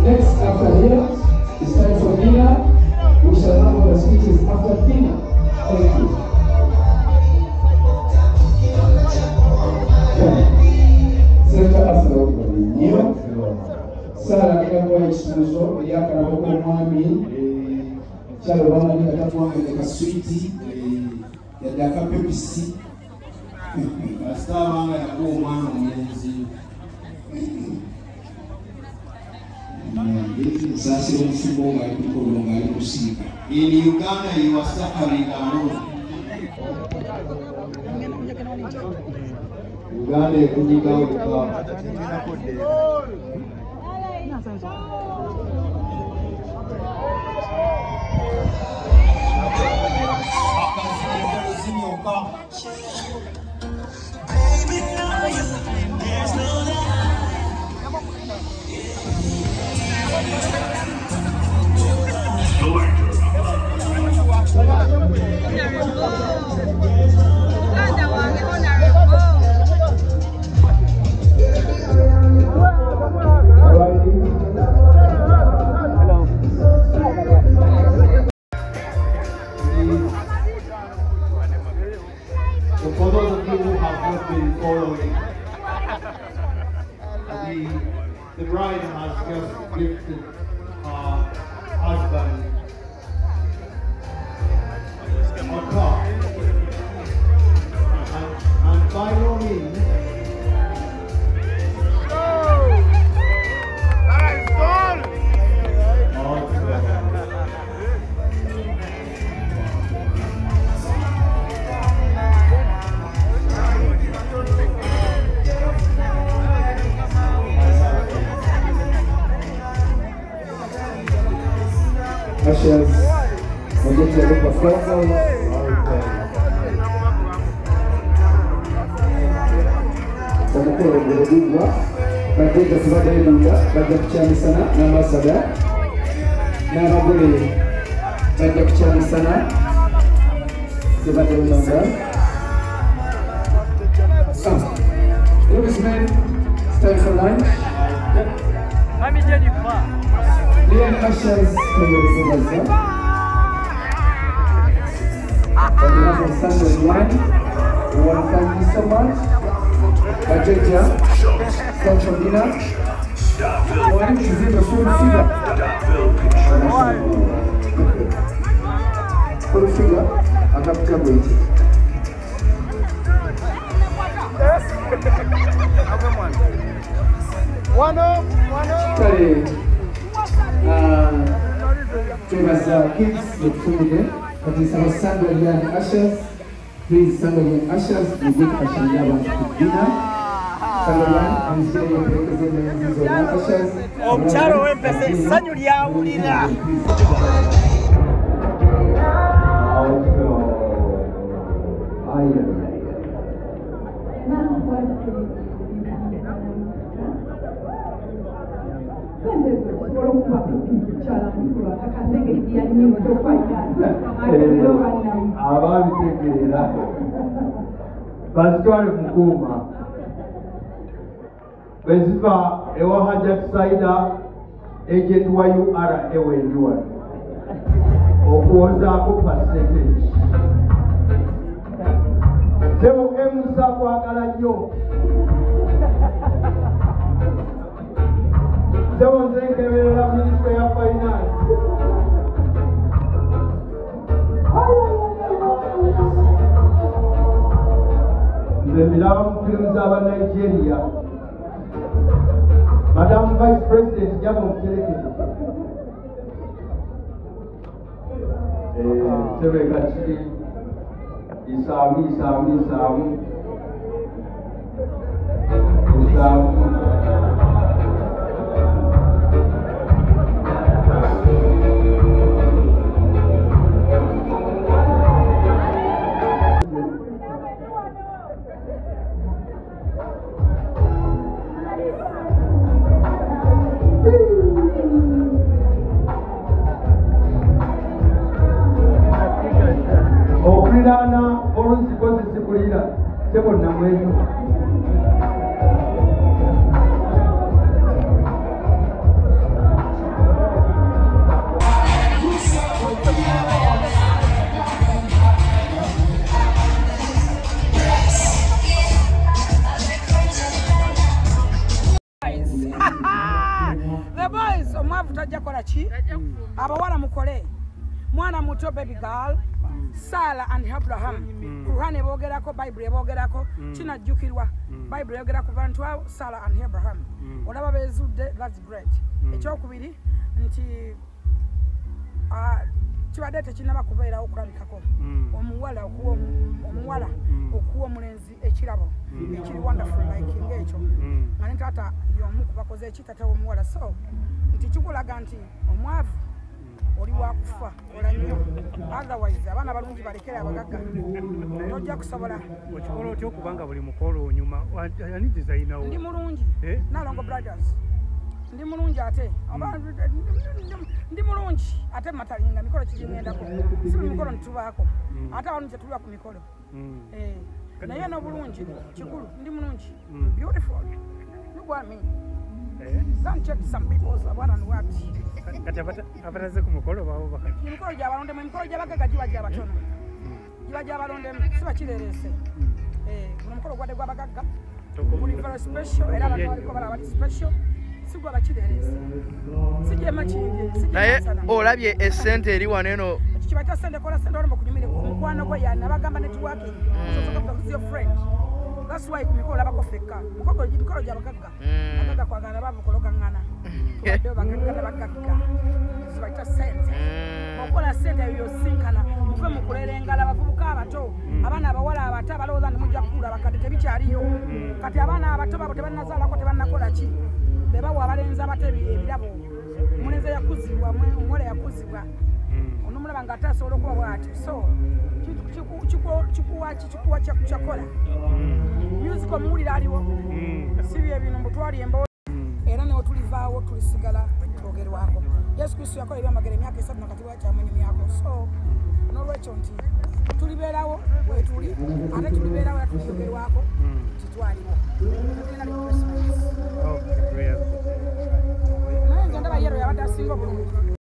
Next, after here, it's time for dinner. We shall have our speeches after dinner. Thank you. Senator Asra New Sarah Kagwa Exposure, Yakaroko Mami, Chalobana Katapwa, and the Sweetie, Yadaka Pepsi. Astama ya kuumana mwenzi. Sasa mfumo wa kukolonga kusika. In Uganda you are suffering alone. Uganda kujiga uka. For those of you who have not been following, the bride has just gifted her husband a car. And by no means, Ushers, we'll get to a group of flowers. Omukolo gw'obuggwa bateeka tebadayibulira bajja kukyamisana n'ambasada n'abagole bajja kukyamisana tebadayibulanga. Ladies and men, it's time for lunch. Dear ushers, on behalf of Sunday Line, we want to thank you so much. Bajeja, come for dinner. One is in the full figure. Full figure, I have to wait. One. Famous kids with food, but it's our Sandalian ushers. Please, Sandalian ushers, we get Ashalian to dinner. Sandalian, please get your representatives of ushers. Charo, empecé, Sandalian, Ulina. ababitegeera bazitwale mukuuma bweziva ewa Hajat Saida agent wa URA ewendi wano okuwozaako percentage sebo emusa kwagala nnyo sebo nze nkeberera minisitule ya finance nze miraba mu firimu z'aba Nigeria Madam Vice President jaba omuterekere sebeka kiri isaamu muliraana oluziko zisikulira tebonna mwezo The boys, omwavu tajja kola ki? Abawala mukole. Mwana muto baby girl, Sarah and Abraham. Quran ebogerako, Bible ebogerako, kinajjukirwa. Bible eyogerako bantu abo, Sarah and Abraham. Olaba bezudde, that's great. Ekyokubiri nti kibadde tekinaba kubeerawo okulabikako. Omuwala okuwa omulenzi ekirabo ekiri wonderful like ng'ekyo nga ne taata y'omu ku bakoze eki taata w'omuwala so nti kikulaga nti omwavu oli wakufa ola nnyo otherwise abaana balungi balekere abagagga tojja kusobola okikola otya okubanga buli mukolo onyuma ani dizayinawo ndi mulungi Nalongo Brothers ndi mulungi ate ndi mulungi ate matalinga mikolo kigimwendako si mikolo nitubaako ate abantu tetuliwa ku mikolo naye n'obulungi kikulu ndi mulungi beautiful look at me don't check some people's what and what kati abataze ku mukolo baabo bakati emikolo gy'abalondemu emikolo gy'abagagga giba gy'abatono giba gy'abalondemu si bakireerese guno mukolo gwadde gw'abagagga guli very special era abantu baliko balaba bali special sigwa bakireerese sijema kindi naye olabye essente eri wano eno kibaita sente kola sente olomba kunyumire omukwano gwe yana bagamba networking so your friend that's why kumikola bakofeka mikolo gy'abagagga abagagga kwagala babukologa ngana tubadde bagagga zibaita sente okola sente yosinkana muve mukulera engala abavubuka abato abaana abawala abato abalowooza nti mujja kukula bakadde tebikyaliyo kati abaana abato babo tebannazaalako tebannakola ki bebawa abalenzi abato ebirabo omulenzi yakuzibwa omuwala yakuzibwa onomulaba nga ate asobola okuba bw'ati so kikuwa kyakola music omuwulire aliwo sibi ebino mbutwali embo era newe tulivaawo tulisigala twogerwako Yesu Kristo yakola ebyamagero emyaka 3 nakati wakyamanya emyaka so n'olwekyo nti tulibeerawo wetuli ate tulibeerawo era tulyogerwako titwaliwo naye nze ndaba yero yabadde asinga obulungi